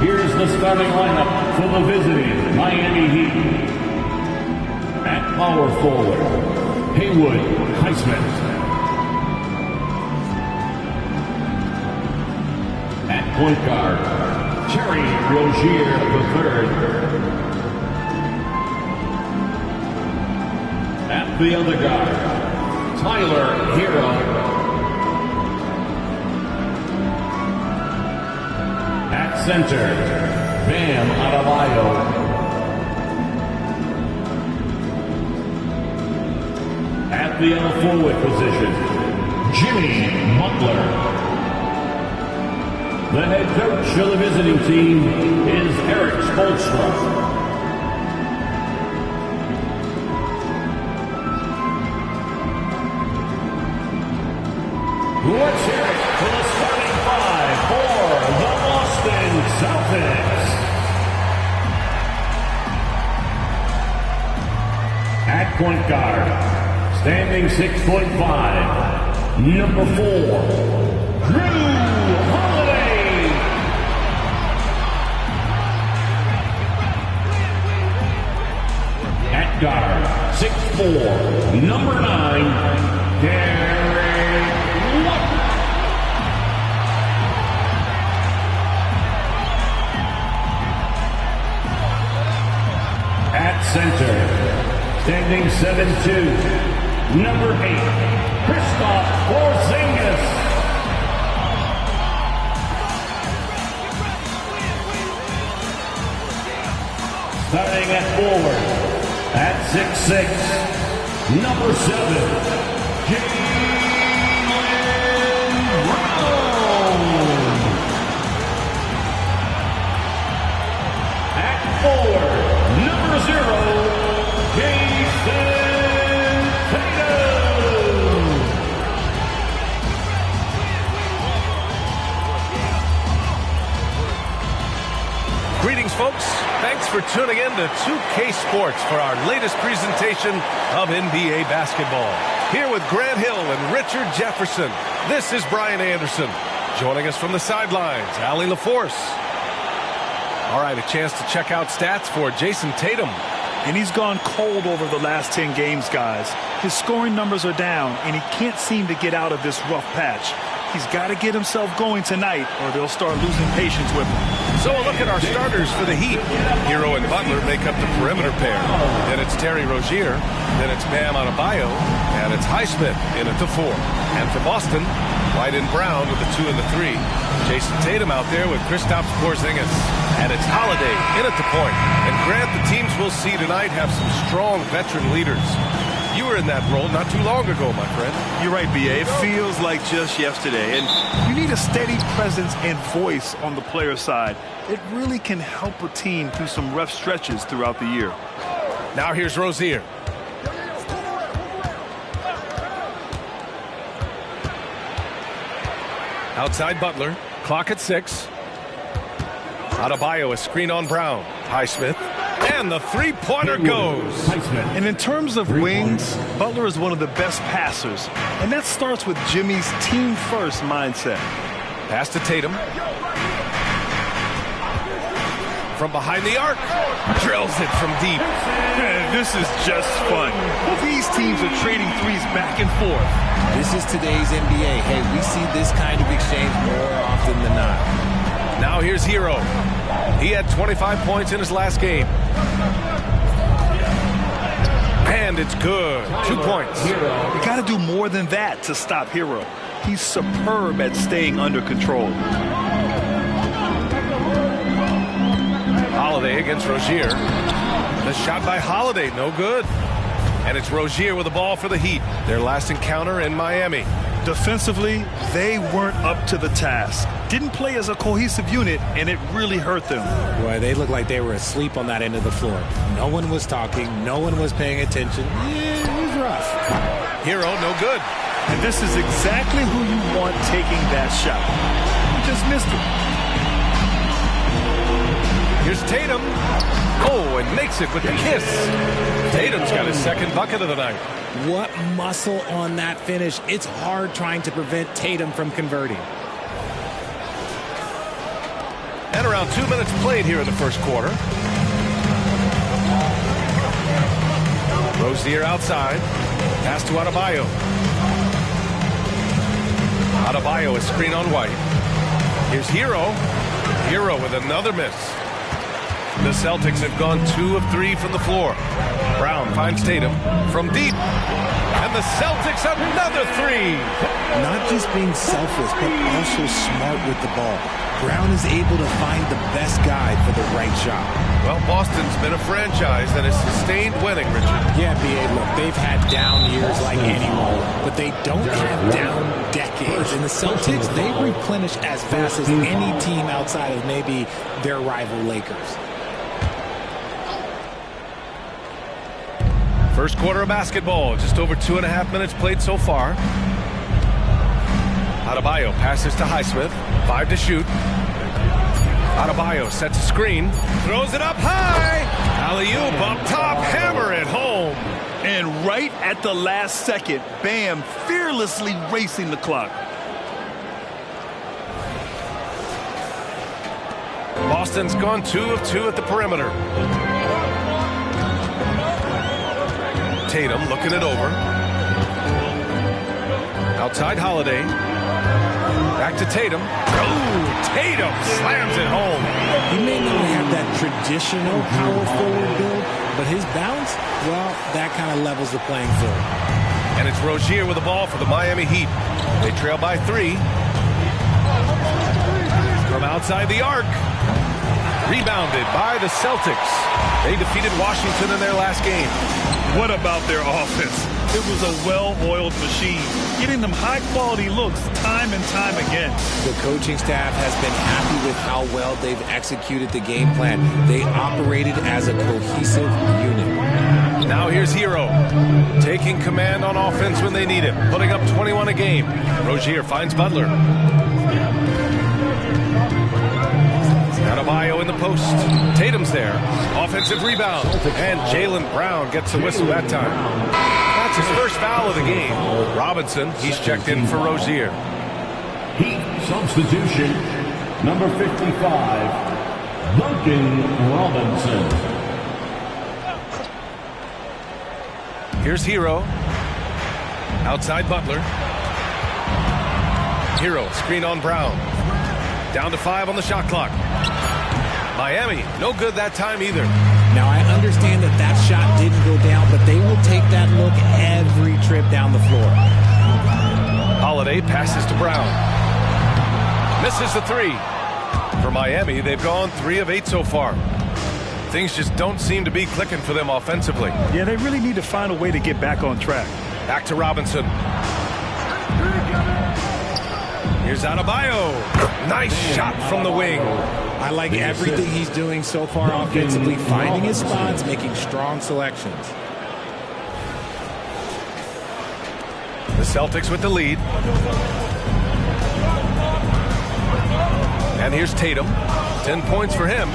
Here's the starting lineup for the visiting Miami Heat. At power forward, Haywood Highsmith. At point guard, Terry Rozier III. At the other guard, Tyler Hero. At center, Bam Adebayo. At the other forward position, Jimmy Butler. The head coach of the visiting team is Eric Spoelstra. Let's hear it for the starting five for the Boston Celtics. At point guard, standing 6'5", number 4, Drew Holiday. At guard, 6'4", number 9, Derek White. At center, standing 7'2", number 8, Kristaps Porzingis. Starting at forward, at 6'6", number 7, Jaylen Brown. At forward, number 0, Jason Tatum. Greetings, folks. Thanks for tuning in to 2K Sports for our latest presentation of NBA basketball. Here with Grant Hill and Richard Jefferson, this is Brian Anderson. Joining us from the sidelines, Allie LaForce. All right, a chance to check out stats for Jason Tatum. And he's gone cold over the last 10 games, guys. His scoring numbers are down, and he can't seem to get out of this rough patch. He's got to get himself going tonight, or they'll start losing patience with him. So a look at our starters for the Heat. Hero and Butler make up the perimeter pair. Then it's Terry Rozier. Then it's Bam Adebayo. And it's Highsmith in at the 4. And for Boston, White and Brown with the 2 and the 3. Jason Tatum out there with Kristaps Porzingis. And it's Holiday in at the point. And Grant, the teams we'll see tonight have some strong veteran leaders. You were in that role not too long ago, my friend. You're right, B.A. It feels like just yesterday. And you need a steady presence and voice on the player side. It really can help a team through some rough stretches throughout the year. Now here's Rozier. Outside Butler. Clock at 6. Adebayo, a screen on Brown. Highsmith. And the three-pointer goes. And in terms of wings, Butler is one of the best passers. And that starts with Jimmy's team-first mindset. Pass to Tatum. From behind the arc. Drills it from deep. This is just fun. These teams are trading threes back and forth. This is today's NBA. Hey, we see this kind of exchange more often than not. Now here's Hero. He had 25 points in his last game. And it's good. 2 points. You got to do more than that to stop Hero. He's superb at staying under control. Holiday against Rozier. The shot by Holiday, no good. And it's Rozier with the ball for the Heat. Their last encounter in Miami. Defensively, they weren't up to the task. Didn't play as a cohesive unit, and it really hurt them. Boy, they looked like they were asleep on that end of the floor. No one was talking. No one was paying attention. Yeah, it was rough. Hero, no good. And this is exactly who you want taking that shot. You just missed it. Here's Tatum. Oh, and makes it with the kiss. Tatum's got his second bucket of the night. What muscle on that finish. It's hard trying to prevent Tatum from converting. And around 2 minutes played here in the first quarter. Rozier outside. Pass to Adebayo. Adebayo is screen on White. Here's Hero. Hero with another miss. The Celtics have gone 2 of 3 from the floor. Brown finds Tatum from deep. And the Celtics another 3. Not just being selfless, but also smart with the ball. Brown is able to find the best guy for the right shot. Well, Boston's been a franchise that has sustained winning, Richard. Yeah, B.A., look, they've had down years like anyone, but they don't have down decades. And the Celtics, they replenish as fast as any team outside of maybe their rival Lakers. First quarter of basketball, just over 2.5 minutes played so far. Adebayo passes to Highsmith, 5 to shoot. Adebayo sets a screen, throws it up high. Alley-oop up top, hammer it home. And right at the last second, Bam fearlessly racing the clock. Boston's gone 2 of 2 at the perimeter. Tatum looking it over. Outside Holiday. Back to Tatum. Oh, Tatum slams it home. He may not have that traditional power forward build, but his bounce, well, that kind of levels the playing field. And it's Rozier with the ball for the Miami Heat. They trail by 3. From outside the arc. Rebounded by the Celtics. They defeated Washington in their last game. What about their offense? It was a well-oiled machine, getting them high-quality looks time and time again. The coaching staff has been happy with how well they've executed the game plan. They operated as a cohesive unit. Now here's Hero, taking command on offense when they need it, putting up 21 a game. Rozier finds Butler. Adebayo in the post. Tatum's there. Offensive rebound. And Jaylen Brown gets a whistle that time. That's his first foul of the game. Robinson, he's checked in for Rozier. Heat substitution, number 55, Duncan Robinson. Here's Hero. Outside Butler. Hero, screen on Brown. Down to 5 on the shot clock. Miami, no good that time either. Now, I understand that that shot didn't go down, but they will take that look every trip down the floor. Holiday passes to Brown. Misses the 3. For Miami, they've gone 3 of 8 so far. Things just don't seem to be clicking for them offensively. Yeah, they really need to find a way to get back on track. Back to Robinson. Here's Adebayo. Nice shot from the wing. I like everything he's doing so far offensively, finding his spots, making strong selections. The Celtics with the lead. And here's Tatum. 10 points for him.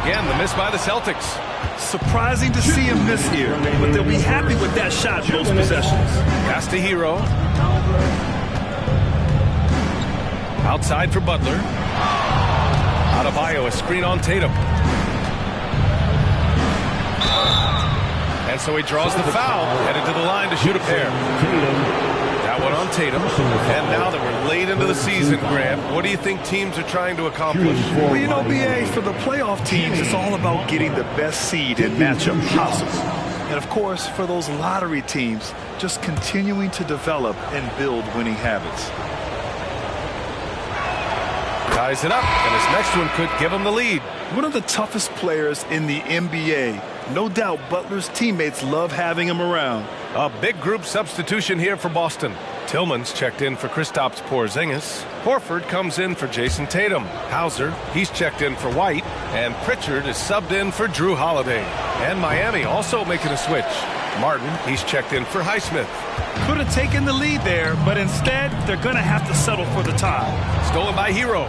Again, the miss by the Celtics. Surprising to see him miss here, but they'll be happy with that shot most possessions. Pass to Hero. Outside for Butler. Adebayo, a screen on Tatum. And so he draws the foul, headed to the line to shoot a pair. That one on Tatum. And now that we're late into the season, Graham, what do you think teams are trying to accomplish? Well, you know, BA, for the playoff teams, it's all about getting the best seed and matchup possible. And, of course, for those lottery teams, just continuing to develop and build winning habits. Ties it up, and his next one could give him the lead. One of the toughest players in the NBA. No doubt Butler's teammates love having him around. A big group substitution here for Boston. Tillman's checked in for Kristaps Porzingis. Horford comes in for Jason Tatum. Hauser, he's checked in for White. And Pritchard is subbed in for Drew Holiday. And Miami also making a switch. Martin, he's checked in for Highsmith. Could have taken the lead there, but instead, they're going to have to settle for the tie. Stolen by Hero.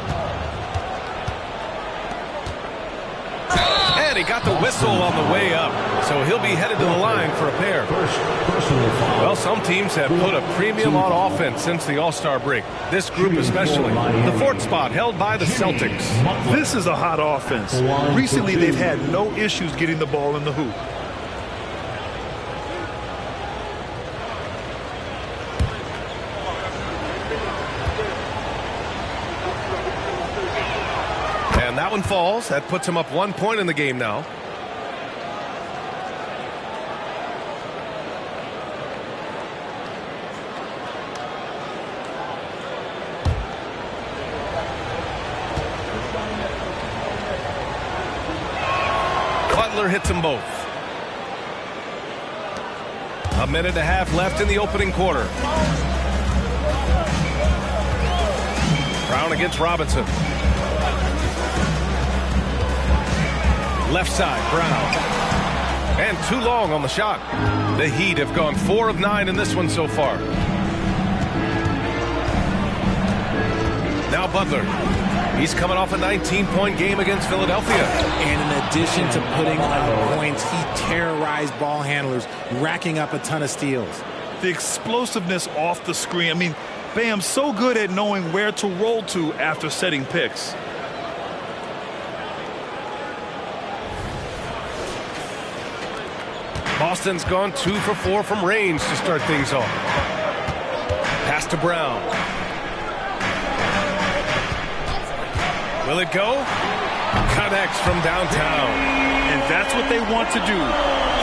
And And he got the whistle on the way up, so he'll be headed to the line for a pair. Well, some teams have put a premium on offense since the All-Star break. This group especially. The fourth spot held by the Celtics. This is a hot offense. Recently, they've had no issues getting the ball in the hoop. And that one falls. That puts him up 1 point in the game now. Butler hits them both. A minute and a half left in the opening quarter. Brown against Robinson. Left side, Brown. And too long on the shot. The Heat have gone 4 of 9 in this one so far. Now Butler. He's coming off a 19-point game against Philadelphia. And in addition to putting up points, he terrorized ball handlers, racking up a ton of steals. The explosiveness off the screen. I mean, Bam's so good at knowing where to roll to after setting picks. Boston's gone 2 for 4 from range to start things off. Pass to Brown. Will it go? Connects from downtown. And that's what they want to do.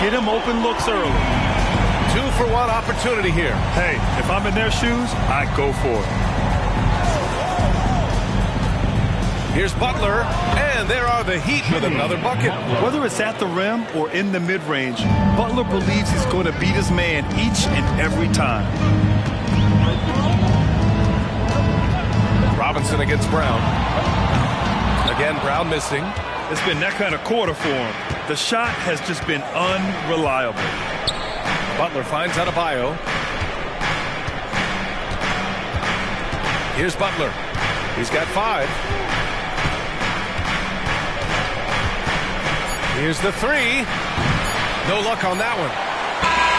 Get him open looks early. 2 for 1 opportunity here. Hey, if I'm in their shoes, I'd go for it. Here's Butler, and there are the Heat with another bucket. Whether it's at the rim or in the mid-range, Butler believes he's going to beat his man each and every time. Robinson against Brown. Again, Brown missing. It's been that kind of quarter for him. The shot has just been unreliable. Butler finds Adebayo. Here's Butler. He's got 5. Here's the 3. No luck on that one.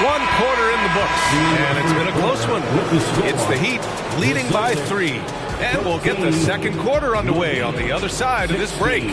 1 quarter in the books, and it's been a close one. It's the Heat leading by 3. And we'll get the second quarter underway on the other side of this break.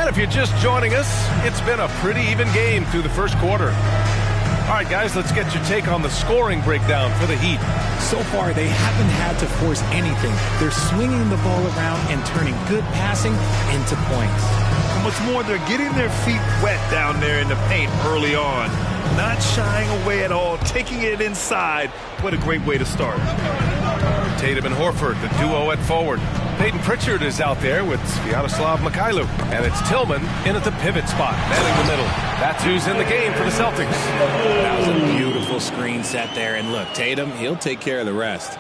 If you're just joining us, it's been a pretty even game through the first quarter. All right, guys, let's get your take on the scoring breakdown for the Heat. So far, they haven't had to force anything. They're swinging the ball around and turning good passing into points. And what's more, they're getting their feet wet down there in the paint early on. Not shying away at all, taking it inside. What a great way to start. Tatum and Horford, the duo at forward. Peyton Pritchard is out there with Sviatoslav Mikhailuk. And it's Tillman in at the pivot spot, manning the middle. That's who's in the game for the Celtics. That was a beautiful screen set there. And look, Tatum, he'll take care of the rest.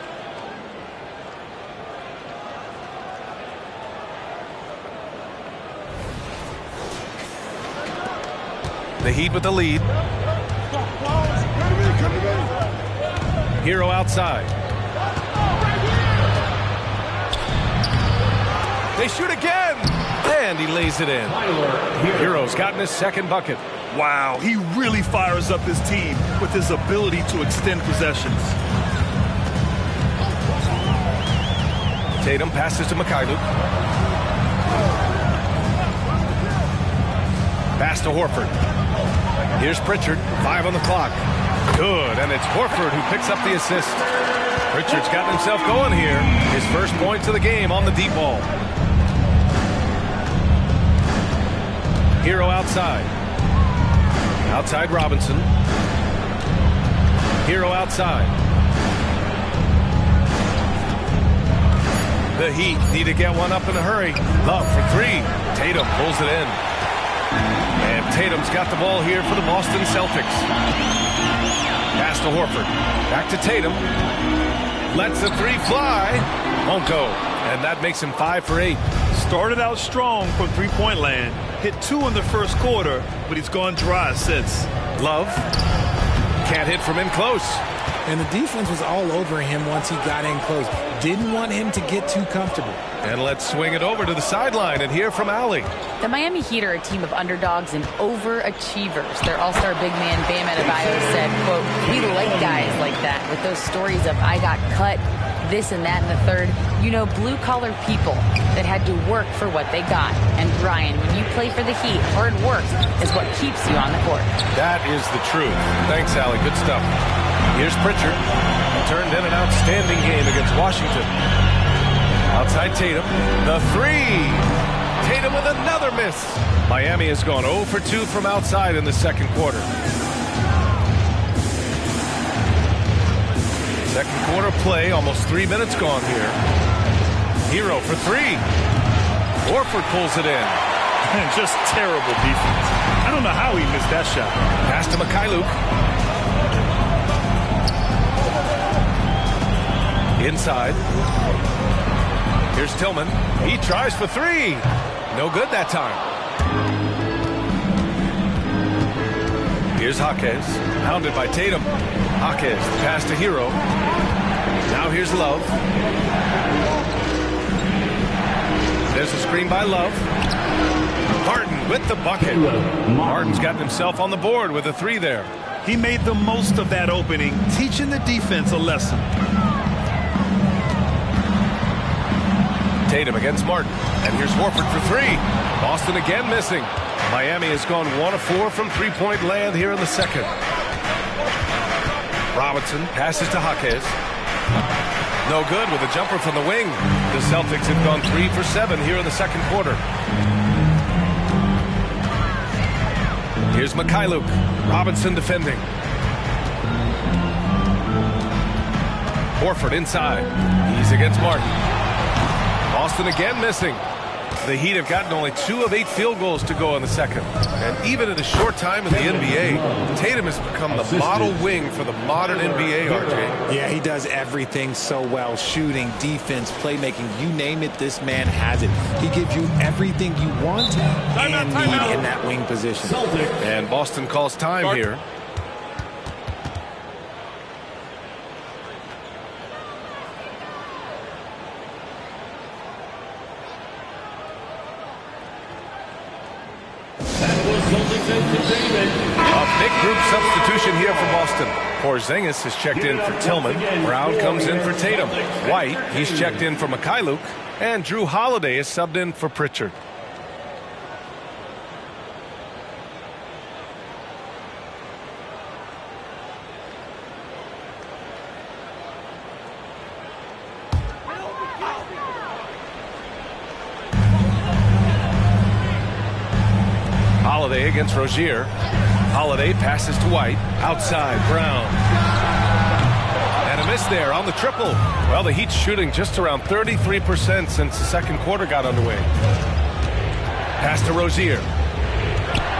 The Heat with the lead. Hero outside. They shoot again, and he lays it in. Hero's gotten his second bucket. Wow, he really fires up his team with his ability to extend possessions. Tatum passes to Mikhailuk. Pass to Horford. Here's Pritchard, 5 on the clock. Good, and it's Horford who picks up the assist. Pritchard's gotten himself going here. His first points of the game on the deep ball. Hero outside. Outside Robinson. Hero outside. The Heat need to get one up in a hurry. Love for three. Tatum pulls it in. And Tatum's got the ball here for the Boston Celtics. Pass to Horford. Back to Tatum. Lets the three fly. Won't go. And that makes him 5 for 8. Started out strong from three-point land. Hit 2 in the first quarter, but he's gone dry since. Love. Can't hit from in close. And the defense was all over him once he got in close. Didn't want him to get too comfortable. And let's swing it over to the sideline and hear from Allie. The Miami Heat are a team of underdogs and overachievers. Their all-star big man, Bam Adebayo, said, quote, "We like guys like that with those stories of I got cut, this and that and the third. You know, blue-collar people that had to work for what they got. And Ryan, when you play for the Heat, hard work is what keeps you on the court." That is the truth. Thanks, Allie. Good stuff. Here's Pritchard. Turned in an outstanding game against Washington. Outside Tatum. The three. Tatum with another miss. Miami has gone 0 for 2 from outside in the second quarter. Second quarter play, almost 3 minutes gone here. Hero for three. Horford pulls it in. And just terrible defense. I don't know how he missed that shot. Pass to Mikhailuk. Inside. Here's Tillman. He tries for three. No good that time. Here's Jaquez. Hounded by Tatum. Jaquez, pass to Hero. Now here's Love. There's a screen by Love. Harden with the bucket. Harden's gotten himself on the board with a three there. He made the most of that opening, teaching the defense a lesson. Tatum against Martin. And here's Horford for three. Boston again missing. Miami has gone 1 of 4 from three-point land here in the second. Robinson passes to Jaquez. No good with a jumper from the wing. The Celtics have gone 3 for 7 here in the second quarter. Here's Mikhailuk. Robinson defending. Horford inside. He's against Martin. Boston again missing. The Heat have gotten only 2 of 8 field goals to go in the second. And even in a short time in the NBA, Tatum has become the model wing for the modern NBA, RJ. Yeah, he does everything so well. Shooting, defense, playmaking, you name it, this man has it. He gives you everything you want and need in that wing position. And Boston calls time here. A big group substitution here for Boston. Porzingis has checked in for Tillman. Brown comes in for Tatum. White, he's checked in for Mikhailuk. And Drew Holiday is subbed in for Pritchard. Holiday against Rozier. Holiday passes to White. Outside, Brown. And a miss there on the triple. Well, the Heat's shooting just around 33% since the second quarter got underway. Pass to Rozier.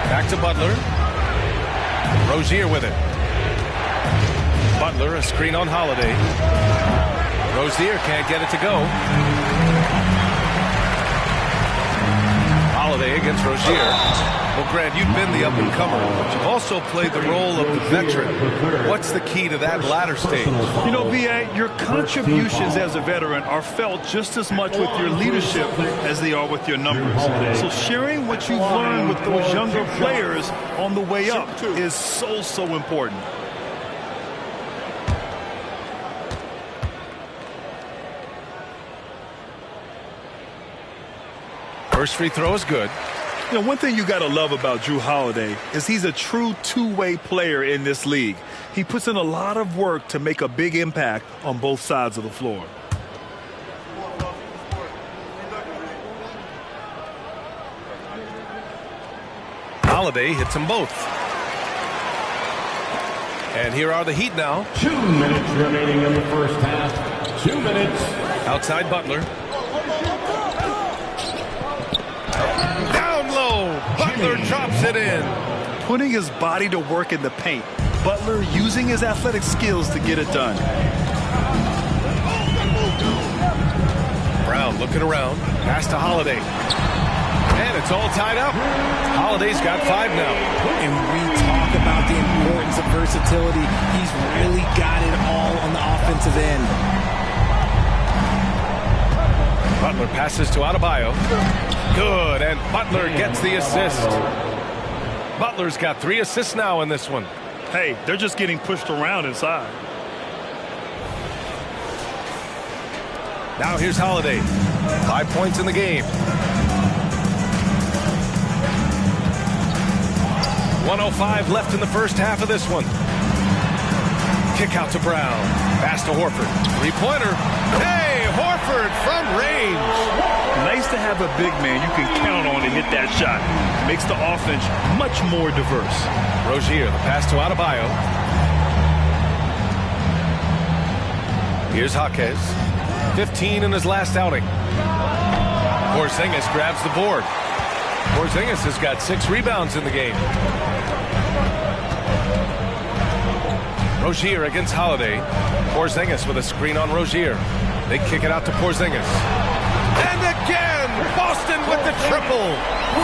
Back to Butler. Rozier with it. Butler, a screen on Holiday. Rozier can't get it to go. Holiday against Rozier. Well, Grant, you've been the up-and-comer, but you've also played the role of the veteran. What's the key to that latter stage? You know, B.A., your contributions as a veteran are felt just as much with your leadership as they are with your numbers. So sharing what you've learned with those younger players on the way up is so important. First free throw is good. You know, one thing you got to love about Drew Holiday is he's a true two-way player in this league. He puts in a lot of work to make a big impact on both sides of the floor. Holiday hits them both. And here are the Heat now. 2 minutes remaining in the first half. 2 minutes. Outside Butler. Butler drops it in. Putting his body to work in the paint. Butler using his athletic skills to get it done. Brown looking around. Pass to Holiday. And it's all tied up. Holiday's got 5 now. And we talk about the importance of versatility. He's really got it all on the offensive end. Butler passes to Adebayo. Good, and Butler gets the assist. Butler's got 3 assists now in this one. Hey, they're just getting pushed around inside. Now here's Holiday. 5 points in the game. 1:05 left in the first half of this one. Kick out to Brown. Pass to Horford. 3-pointer. Hey, Horford from range. Nice to have a big man you can count on to hit that shot. Makes the offense much more diverse. Rozier, the pass to Adebayo. Here's Jaquez. 15 in his last outing. Porzingis grabs the board. Porzingis has got 6 rebounds in the game. Rozier against Holiday. Porzingis with a screen on Rozier. They kick it out to Porzingis. And again, Boston with the triple.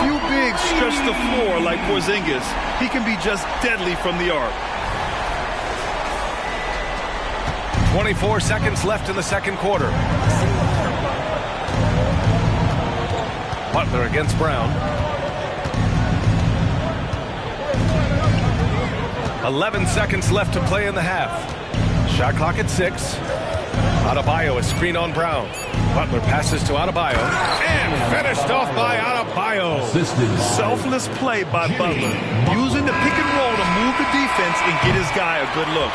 Few bigs stretch the floor like Porzingis. He can be just deadly from the arc. 24 seconds left in the second quarter. Butler against Brown. 11 seconds left to play in the half. Shot clock at 6. Adebayo, a screen on Brown. Butler passes to Adebayo. And finished off by Adebayo. Selfless play by Butler. Using the pick and roll to move the defense and get his guy a good look.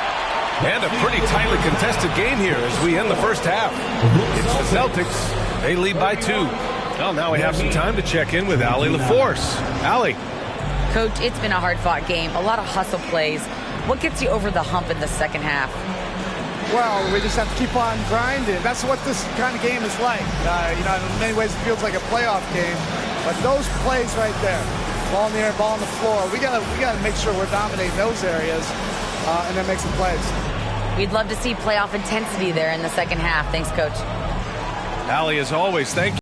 And a pretty tightly contested game here as we end the first half. It's the Celtics. They lead by 2. Well, now we have some time to check in with Allie LaForce. Allie. Coach, it's been a hard-fought game. A lot of hustle plays. What gets you over the hump in the second half? Well, we just have to keep on grinding. That's what this kind of game is like. In many ways, it feels like a playoff game. But those plays right there, ball in the air, ball on the floor, we gotta make sure we're dominating those areas and then make some plays. We'd love to see playoff intensity there in the second half. Thanks, Coach. Allie, as always, thank you.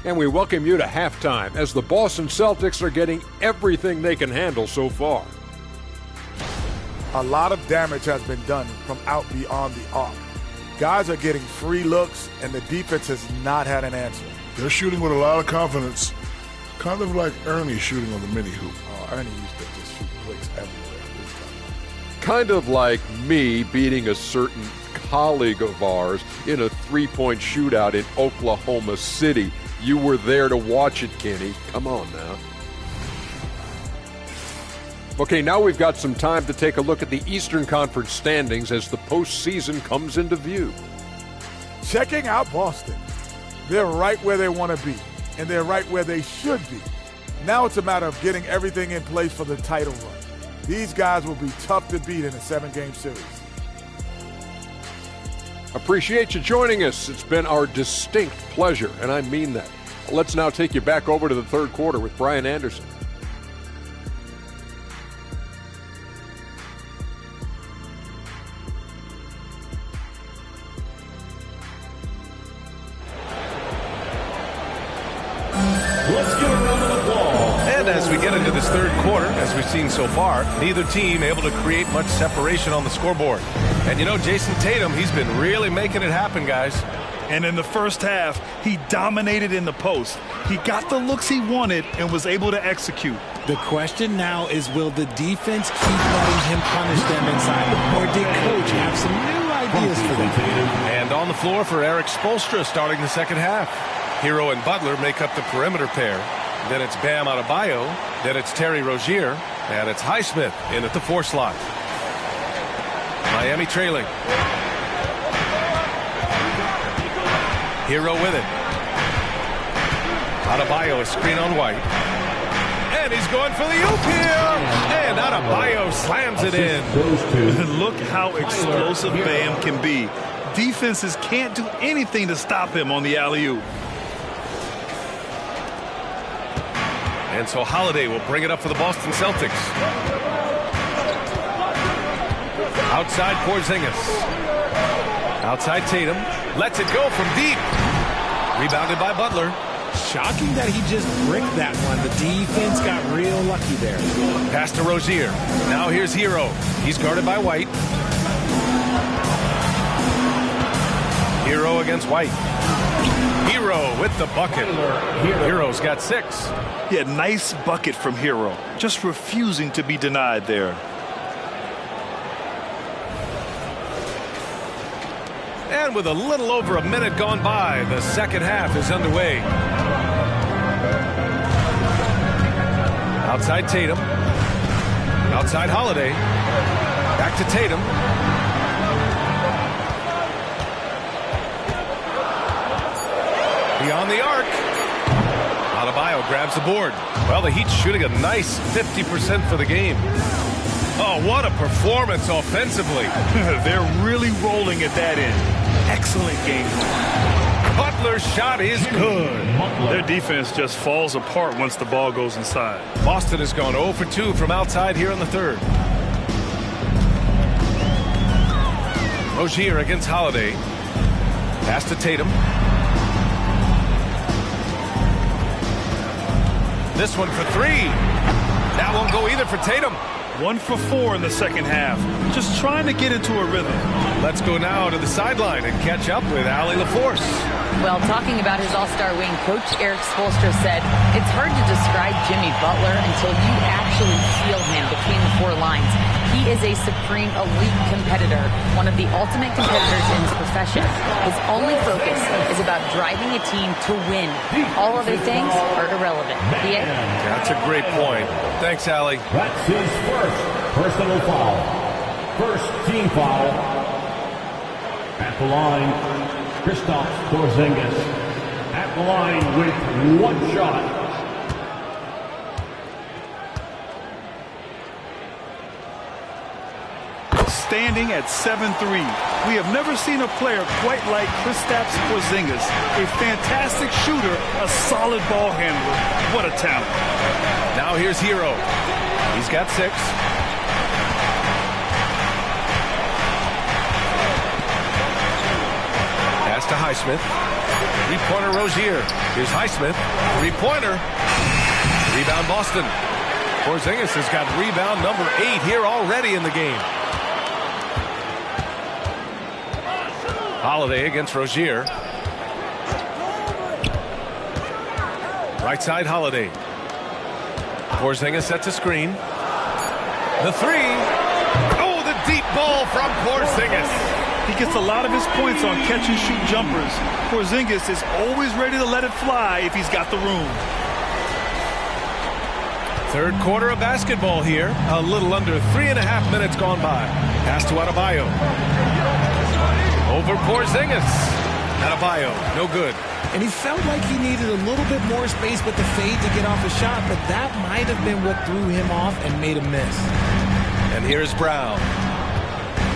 And we welcome you to halftime as the Boston Celtics are getting everything they can handle so far. A lot of damage has been done from out beyond the arc. Guys are getting free looks, and the defense has not had an answer. They're shooting with a lot of confidence, kind of like Ernie shooting on the mini hoop. Ernie used to just shoot bricks everywhere. Kind of like me beating a certain colleague of ours in a three-point shootout in Oklahoma City. You were there to watch it, Kenny. Come on now. Okay, now we've got some time to take a look at the Eastern Conference standings as the postseason comes into view. Checking out Boston. They're right where they want to be, and they're right where they should be. Now it's a matter of getting everything in place for the title run. These guys will be tough to beat in a 7-game series. Appreciate you joining us. It's been our distinct pleasure, and I mean that. Let's now take you back over to the third quarter with Brian Anderson. As we get into this third quarter, as we've seen so far, neither team able to create much separation on the scoreboard. And you know, Jason Tatum, he's been really making it happen, guys. And in the first half, he dominated in the post. He got the looks he wanted and was able to execute. The question now is, will the defense keep letting him punish them inside? Or did Coach have some new ideas for them? And on the floor for Eric Spoelstra starting the second half. Hero and Butler make up the perimeter pair. Then it's Bam Adebayo. Then it's Terry Rozier. And it's Highsmith in at the 4 slot. Miami trailing. Hero with it. Adebayo, a screen on White. And he's going for the oop here. And Adebayo slams it in. Look how explosive Bam can be. Defenses can't do anything to stop him on the alley-oop. And so Holiday will bring it up for the Boston Celtics. Outside Porzingis. Outside Tatum. Lets it go from deep. Rebounded by Butler. Shocking that he just bricked that one. The defense got real lucky there. Pass to Rozier. Now here's Hero. He's guarded by White. Hero against White. Hero with the bucket. Hero's got 6. Yeah, nice bucket from Hero. Just refusing to be denied there. And with a little over a minute gone by, the second half is underway. Outside Tatum. Outside Holiday. Back to Tatum. Beyond the arc. Adebayo grabs the board. Well, the Heat's shooting a nice 50% for the game. Oh, what a performance offensively. They're really rolling at that end. Excellent game. Butler's shot is good. Their defense just falls apart once the ball goes inside. Boston has gone 0 for 2 from outside here in the third. Rozier against Holiday. Pass to Tatum. This one for 3. That won't go either for Tatum. 1 for 4 in the second half. Just trying to get into a rhythm. Let's go now to the sideline and catch up with Allie LaForce. Well, talking about his all-star wing, Coach Eric Spoelstra said, it's hard to describe Jimmy Butler until you actually feel him between the 4 lines. He is a supreme elite competitor, one of the ultimate competitors in his profession. His only focus is about driving a team to win. All other things are irrelevant. That's a great point. Thanks, Allie. That's his first personal foul. First team foul. At the line, Kristaps Porzingis. At the line with 1 shot. Standing at 7'3", we have never seen a player quite like Kristaps Porzingis. A fantastic shooter, a solid ball handler. What a talent. Now here's Hero. He's got 6. Pass to Highsmith. 3-pointer Rozier. Here's Highsmith. 3-pointer. Rebound Boston. Porzingis has got rebound number 8 here already in the game. Holiday against Rozier. Right side Holiday. Porzingis sets a screen. The 3. Oh, the basketball from Porzingis. He gets a lot of his points on catch-and-shoot jumpers. Porzingis is always ready to let it fly if he's got the room. Third quarter of basketball here. A little under 3.5 minutes gone by. Pass to Adebayo. Over Porzingis. Adebayo, no good. And he felt like he needed a little bit more space with the fade to get off a shot, but that might have been what threw him off and made him miss. And here's Brown.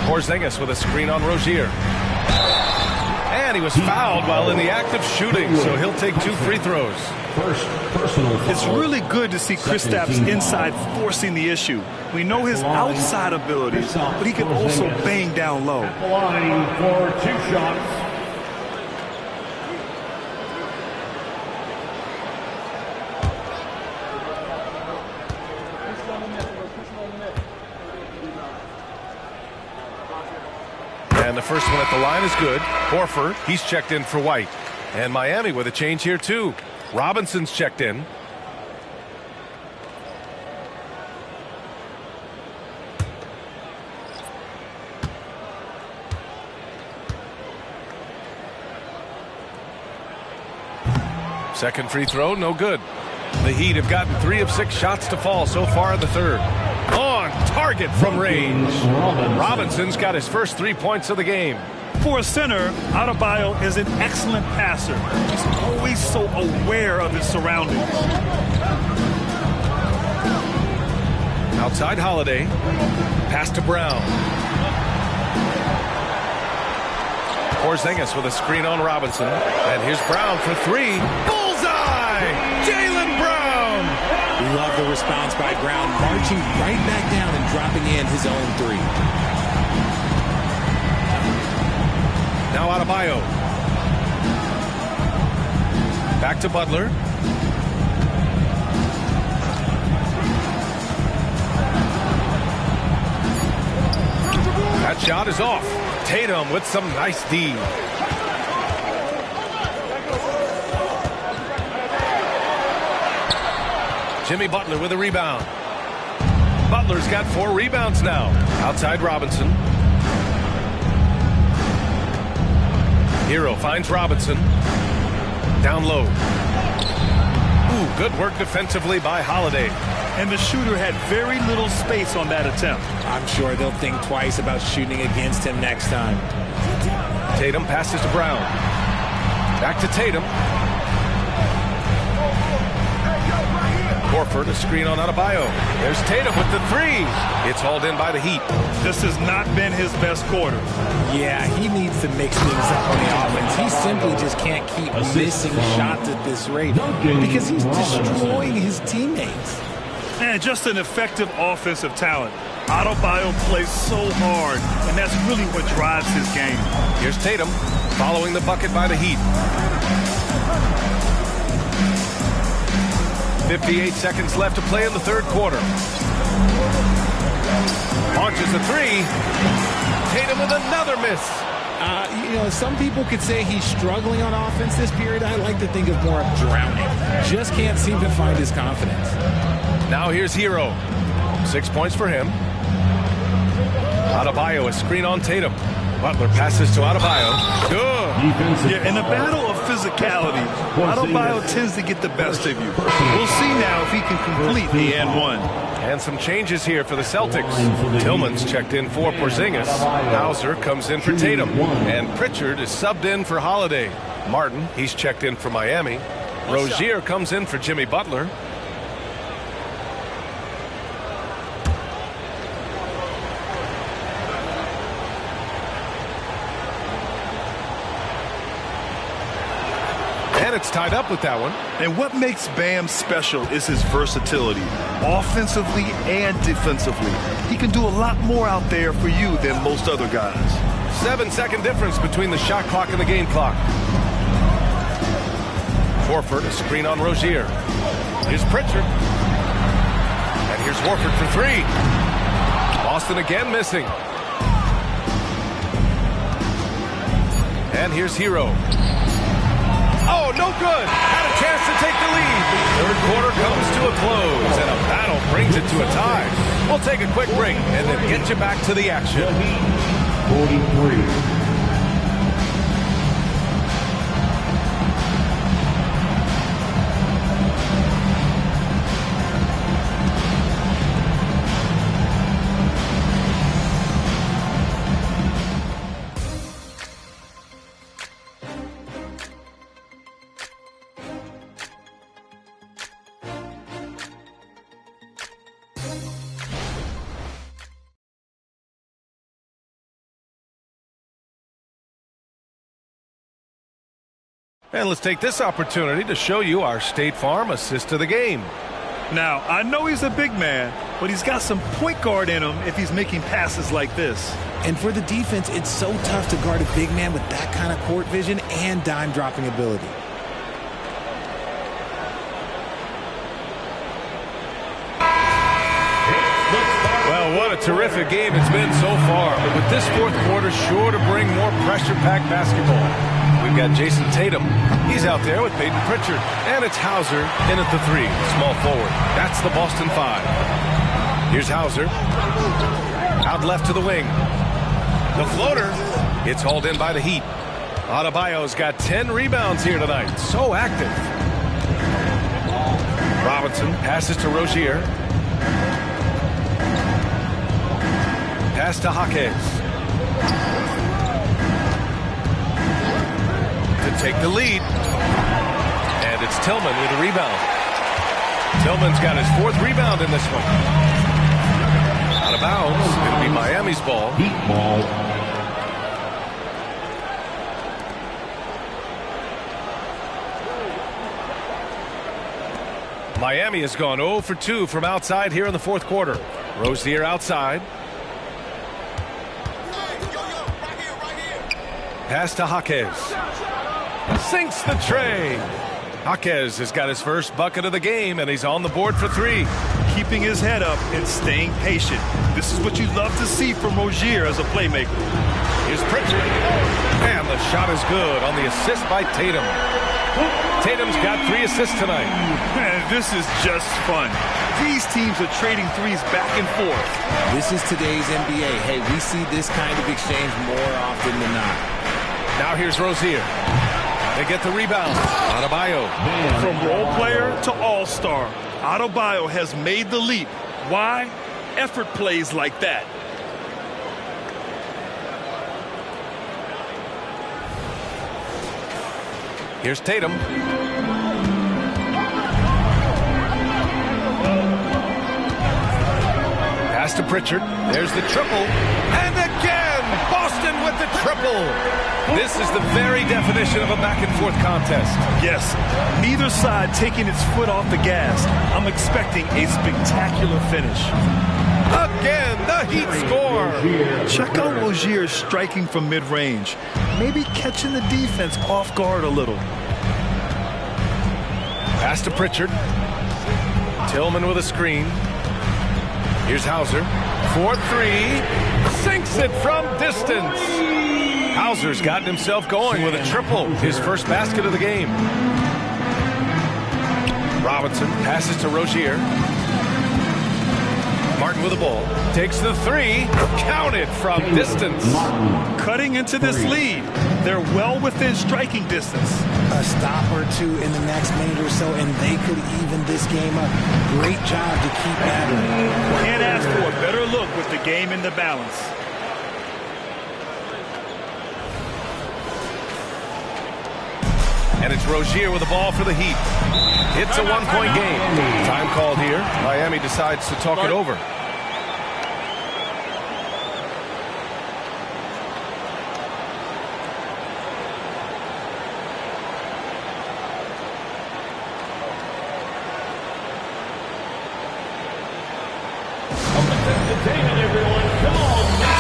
Porzingis with a screen on Rozier. And he was fouled while in the act of shooting, so he'll take 2 free throws. First personal foul. It's really good to see Kristaps inside forcing the issue. We know his outside abilities, but he can also bang down low. At the line for 2 shots. And the first one at the line is good. Horford, he's checked in for White. And Miami with a change here too. Robinson's checked in. Second free throw, no good. The Heat have gotten 3 of 6 shots to fall so far in the third. On target from range. Robinson's got his first 3 points of the game. For a center, Adebayo is an excellent passer. He's always so aware of his surroundings. Outside Holiday. Pass to Brown. Porzingis with a screen on Robinson. And here's Brown for 3. Bullseye! Jaylen Brown! Love the response by Brown, marching right back down and dropping in his own 3. Now Adebayo. Back to Butler. That shot is off. Tatum with some nice D. Jimmy Butler with a rebound. Butler's got 4 rebounds now. Outside Robinson. Hero finds Robinson. Down low. Ooh, good work defensively by Holiday. And the shooter had very little space on that attempt. I'm sure they'll think twice about shooting against him next time. Tatum passes to Brown. Back to Tatum. Horford, a screen on Adebayo. There's Tatum with the 3. It's hauled in by the Heat. This has not been his best quarter. Yeah, he needs to mix things up on the offense. He simply just can't keep missing shots at this rate because he's destroying his teammates. And just an effective offensive talent. Adebayo plays so hard, and that's really what drives his game. Here's Tatum following the bucket by the Heat. 58 seconds left to play in the third quarter. Launches a 3. Tatum with another miss. You know, some people could say he's struggling on offense this period. I like to think of more of drowning. Just can't seem to find his confidence. Now here's Hero. 6 points for him. Adebayo, a screen on Tatum. Butler passes to Adebayo. Good. Yeah, in a battle of physicality, Adebayo tends to get the best of you. We'll see now if he can complete the and one. And some changes here for the Celtics. Tillman's checked in for Porzingis. Hauser comes in for Tatum. And Pritchard is subbed in for Holiday. Martin, he's checked in for Miami. Rozier comes in for Jimmy Butler. And it's tied up with that one. And what makes Bam special is his versatility, offensively and defensively. He can do a lot more out there for you than most other guys. 7-second difference between the shot clock and the game clock. Horford, a screen on Rozier. Here's Pritchard. And here's Horford for 3. Boston again missing. And here's Hero. Oh, no good. Had a chance to take the lead. Third quarter comes to a close, and a battle brings it to a tie. We'll take a quick break and then get you back to the action. The Heat, 43. And let's take this opportunity to show you our State Farm assist to the game. Now, I know he's a big man, but he's got some point guard in him if he's making passes like this. And for the defense, it's so tough to guard a big man with that kind of court vision and dime dropping ability. Well, what a terrific game it's been so far. But with this fourth quarter sure to bring more pressure-packed basketball. We've got Jason Tatum. He's out there with Peyton Pritchard. And it's Hauser in at the 3, small forward. That's the Boston 5. Here's Hauser. Out left to the wing. The floater. It's hauled in by the Heat. Adebayo's got 10 rebounds here tonight. So active. Robinson passes to Rozier. Pass to Jaquez. To take the lead. And it's Tillman with a rebound. Tillman's got his 4th rebound in this one. Out of bounds. It'll be Miami's ball. Heat ball. Miami has gone 0 for 2 from outside here in the fourth quarter. Rozier outside. Pass to Jaquez. Sinks the tray. Jaquez has got his first bucket of the game, and he's on the board for 3. Keeping his head up and staying patient. This is what you love to see from Rozier as a playmaker. Here's Pritchard. And the shot is good on the assist by Tatum. Tatum's got 3 assists tonight. Man, this is just fun. These teams are trading threes back and forth. This is today's NBA. Hey, we see this kind of exchange more often than not. Now here's Rozier. They get the rebound. Adebayo. From role player to all-star, Adebayo has made the leap. Why? Effort plays like that. Here's Tatum. Pass to Pritchard. There's the triple. And again, Boston with the triple. This is the very definition of a back-and-forth contest. Yes, neither side taking its foot off the gas. I'm expecting a spectacular finish. Again, the Heat score. Check out Rozier striking from mid-range. Maybe catching the defense off guard a little. Pass to Pritchard. Tillman with a screen. Here's Hauser. 4-3. Sinks it from distance. Hauser's gotten himself going with a triple. His first basket of the game. Robinson passes to Rozier. Martin with the ball. Takes the 3. Counted from distance. Cutting into this lead. They're well within striking distance. A stop or 2 in the next minute or so, and they could even this game up. Great job to keep battling. Can't ask for a better look with the game in the balance. And it's Rozier with the ball for the Heat. It's a one-point game. Time called here. Miami decides to talk it over.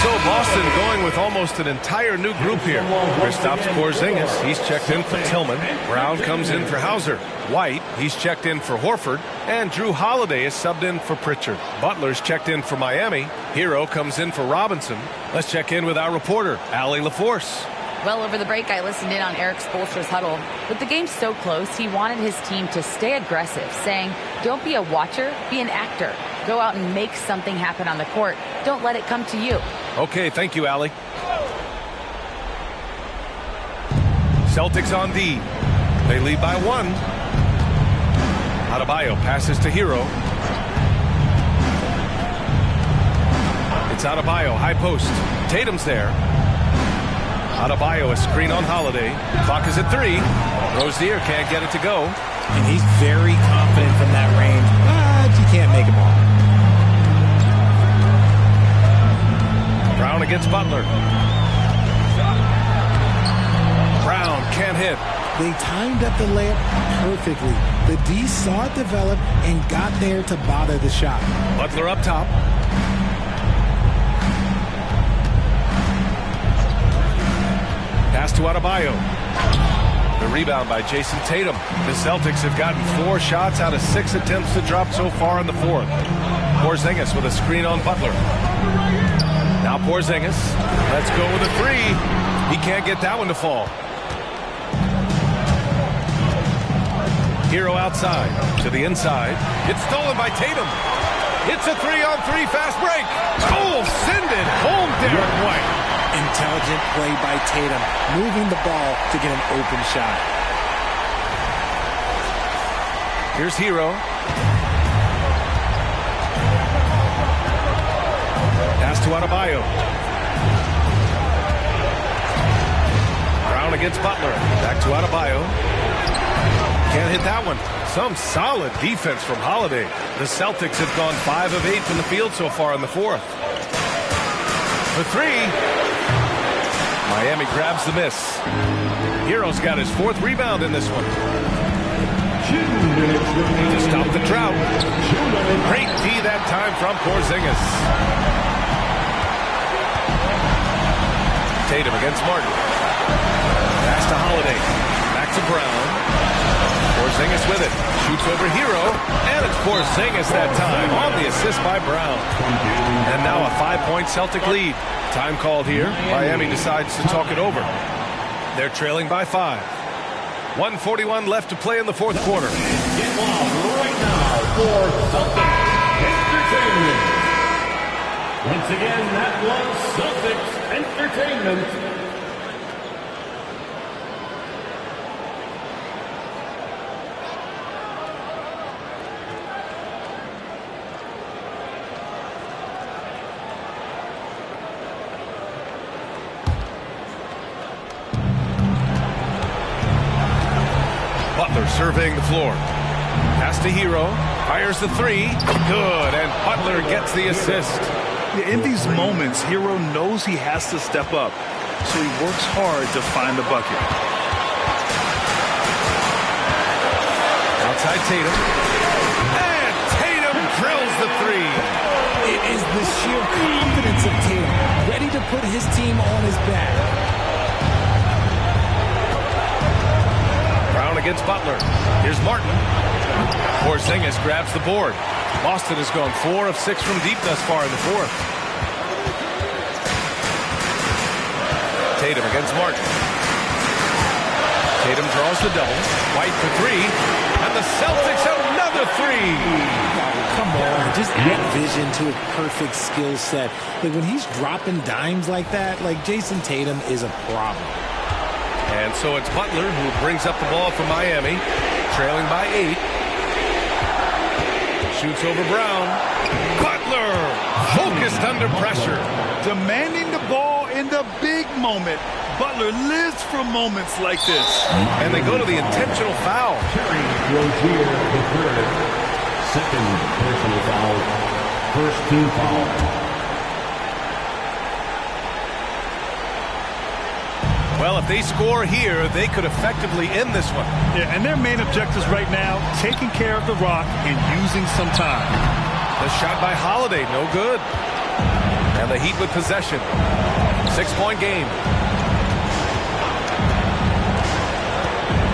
So Boston going with almost an entire new group here. Kristaps Porzingis, he's checked in for Tillman. Brown comes in for Hauser. White, he's checked in for Horford. And Drew Holiday is subbed in for Pritchard. Butler's checked in for Miami. Hero comes in for Robinson. Let's check in with our reporter, Allie LaForce. Well, over the break, I listened in on Eric Spoelstra's huddle. With the game so close, he wanted his team to stay aggressive, saying, don't be a watcher, be an actor. Go out and make something happen on the court. Don't let it come to you. Okay, thank you, Allie. Celtics on D. They lead by 1. Adebayo passes to Hero. It's Adebayo, high post. Tatum's there. Adebayo, a screen on Holiday. Clock is at 3. Rozier can't get it to go. And he's very confident from that range, but you can't make him all. Brown against Butler. Brown can't hit. They timed up the layup perfectly. The D saw it develop and got there to bother the shot. Butler up top. Pass to Adebayo. The rebound by Jason Tatum. The Celtics have gotten 4 shots out of 6 attempts to drop so far in the 4th. Porzingis with a screen on Butler. Now Porzingis. Let's go with a 3. He can't get that one to fall. Hero outside to the inside. It's stolen by Tatum. It's a 3-on-3 fast break. Oh, send it home, Derek White. Intelligent play by Tatum, moving the ball to get an open shot. Here's Hero. Pass to Adebayo. Brown against Butler. Back to Adebayo. Can't hit that one. Some solid defense from Holiday. The Celtics have gone 5 of 8 from the field so far in the 4th. For 3. Miami grabs the miss. Hero's got his 4th rebound in this one. To stop the drought. Great D that time from Porzingis. Tatum against Martin. Pass to Holiday. Back to Brown. Porzingis with it. Shoots over Hero. And it's Porzingis that time on the assist by Brown. And now a 5-point Celtic lead. Time called here. Miami decides to talk it over. They're trailing by 5. 1:41 left to play in the 4th quarter. Get wild right now for Celtics Entertainment. Once again, that was Celtics Entertainment. Butler surveying the floor. Pass to Hero. Fires the 3. Good. And Butler gets the assist. Yeah, in these moments, Hero knows he has to step up, so he works hard to find the bucket. Outside Tatum. And Tatum drills the 3. It is the sheer confidence of Tatum, ready to put his team on his back. Brown against Butler. Here's Martin. Porzingis grabs the board. Boston has gone 4 of 6 from deep thus far in the 4th. Tatum against Martin. Tatum draws the double. White for 3. And the Celtics have another 3. Come on, just add vision to a perfect skill set. Like when he's dropping dimes like that, like Jason Tatum is a problem. And so it's Butler who brings up the ball for Miami, trailing by 8. Shoots over Brown. Butler focused under pressure. Demanding the ball in the big moment. Butler lives for moments like this. And they go to the intentional foul. Terry Rozier, the 3rd. Second personal foul. First team foul. Well, if they score here, they could effectively end this one. Yeah, and their main objectives right now, taking care of the rock and using some time. The shot by Holiday, no good. And the Heat with possession. 6-point game.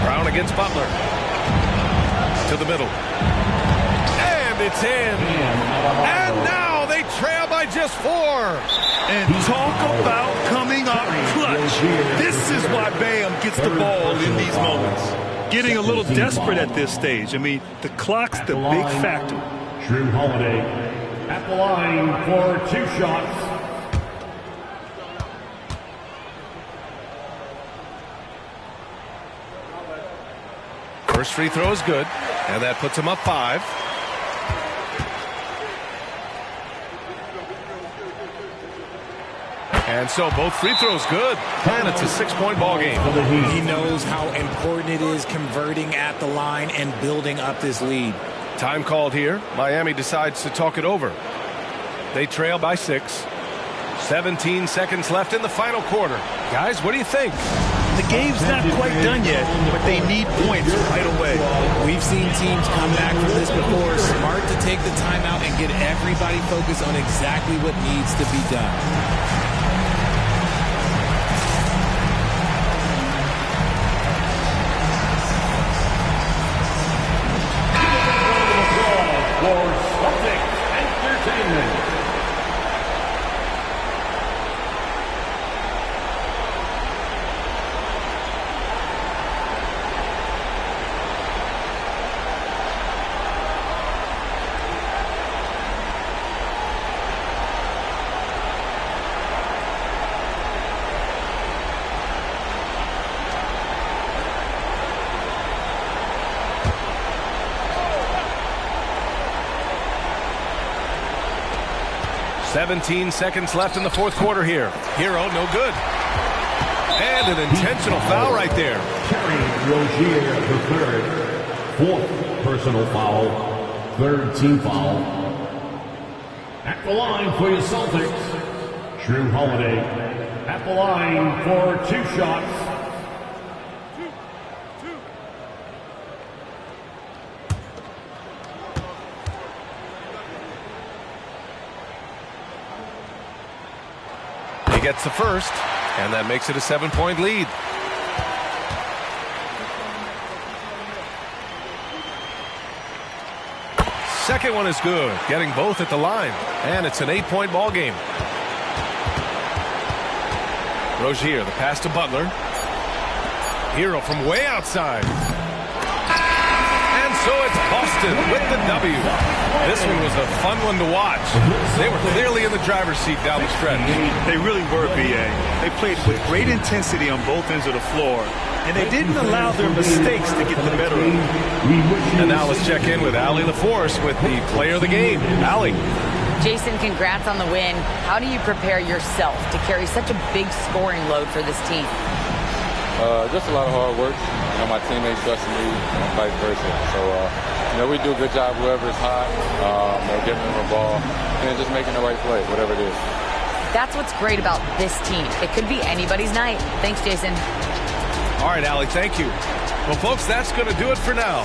Brown against Butler. To the middle. And it's in. And now they trail by just 4. And talk about coming up clutch. This is why Bam gets the ball in these moments. Getting a little desperate at this stage. I mean, the clock's the big factor. Drew Holiday at the line for 2 shots. First free throw is good, and that puts him up 5. And so both free throws good, and it's a 6-point ball game. He knows how important it is converting at the line and building up this lead. Time called here. Miami decides to talk it over. They trail by 6. 17 seconds left in the final quarter. Guys, what do you think? The game's not quite done yet, but they need points right away. We've seen teams come back from this before. Smart to take the timeout and get everybody focused on exactly what needs to be done. For Celtics Entertainment. "17 seconds left in the fourth quarter here. Hero, no good. And an intentional foul right there. Terry Rozier, the third. 4th personal foul. 3rd team foul. At the line for your Celtics, Drew Holiday. At the line for 2 shots. He gets the first, and that makes it a 7-point lead. Second one is good, getting both at the line, and it's an 8-point ball game. Rozier, the pass to Butler. Hero from way outside. And so it's Boston with the W. This one was a fun one to watch. They were clearly in the driver's seat down the stretch. They really were, B.A. They played with great intensity on both ends of the floor, and they didn't allow their mistakes to get the better of them. And now let's check in with Allie LaForce with the player of the game. Allie. Jason, congrats on the win. How do you prepare yourself to carry such a big scoring load for this team? Just a lot of hard work. You know, my teammates trusting me, and vice versa. So, you know, we do a good job whoever's hot, giving them the ball, and just making the right play, whatever it is. That's what's great about this team. It could be anybody's night. Thanks, Jason. All right, Allie, thank you. Well, folks, that's going to do it for now.